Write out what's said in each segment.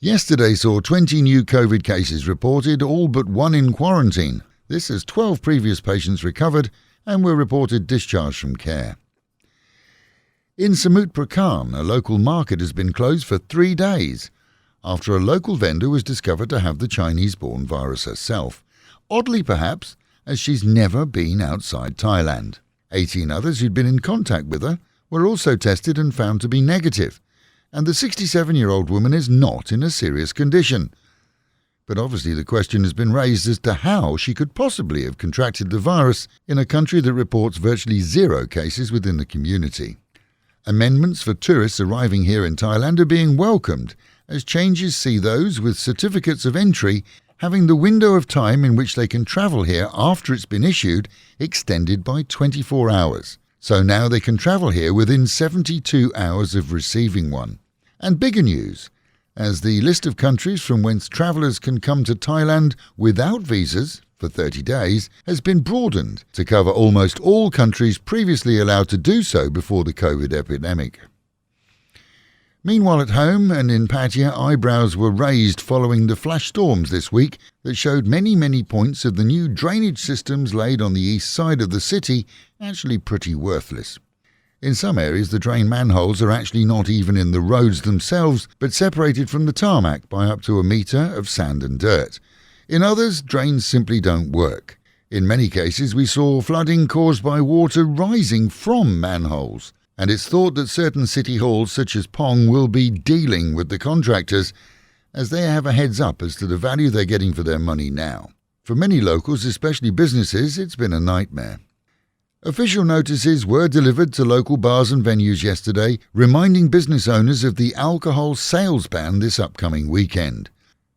Yesterday saw 20 new COVID cases reported, all but one in quarantine. This as 12 previous patients recovered and were reported discharged from care. In Samut Prakan, a local market has been closed for 3 days after a local vendor was discovered to have the Chinese-born virus herself. Oddly perhaps, as she's never been outside Thailand. 18 others who'd been in contact with her were also tested and found to be negative, and the 67-year-old woman is not in a serious condition. But obviously the question has been raised as to how she could possibly have contracted the virus in a country that reports virtually 0 cases within the community. Amendments for tourists arriving here in Thailand are being welcomed, as changes see those with certificates of entry having the window of time in which they can travel here after it's been issued extended by 24 hours. So now they can travel here within 72 hours of receiving one. And bigger news, as the list of countries from whence travellers can come to Thailand without visas for 30 days has been broadened to cover almost all countries previously allowed to do so before the COVID epidemic. Meanwhile at home and in Pattaya, eyebrows were raised following the flash storms this week that showed many points of the new drainage systems laid on the east side of the city actually pretty worthless. In some areas the drain manholes are actually not even in the roads themselves but separated from the tarmac by up to a metre of sand and dirt. In others, drains simply don't work. In many cases we saw flooding caused by water rising from manholes. And it's thought that certain city halls such as Pong will be dealing with the contractors as they have a heads up as to the value they're getting for their money now. For many locals, especially businesses, it's been a nightmare. Official notices were delivered to local bars and venues yesterday, reminding business owners of the alcohol sales ban this upcoming weekend.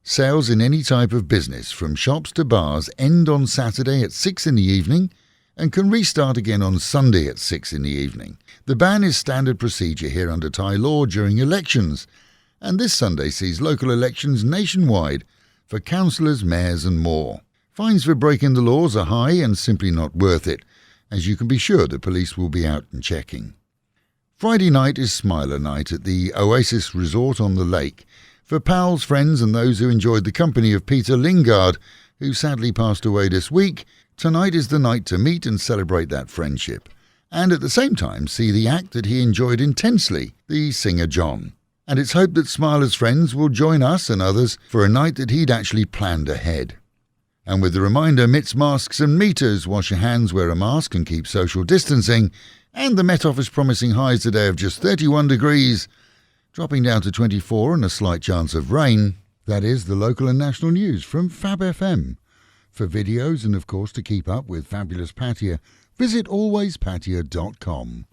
Sales in any type of business, from shops to bars, end on Saturday at 6 in the evening and can restart again on Sunday at 6 in the evening. The ban is standard procedure here under Thai law during elections, and this Sunday sees local elections nationwide for councillors, mayors and more. Fines for breaking the laws are high and simply not worth it, as you can be sure the police will be out and checking. Friday night is Smiler Night at the Oasis resort on the lake. For pals, friends and those who enjoyed the company of Peter Lingard, who sadly passed away this week, tonight is the night to meet and celebrate that friendship, and at the same time see the act that he enjoyed intensely, the singer John. And it's hoped that Smiler's friends will join us and others for a night that he'd actually planned ahead. And with the reminder, mitts, masks and meters, wash your hands, wear a mask and keep social distancing, and the Met Office promising highs today of just 31 degrees, dropping down to 24 and a slight chance of rain. That is the local and national news from Fab FM. For videos and of course to keep up with Fabulous Pattaya, visit alwayspattaya.com.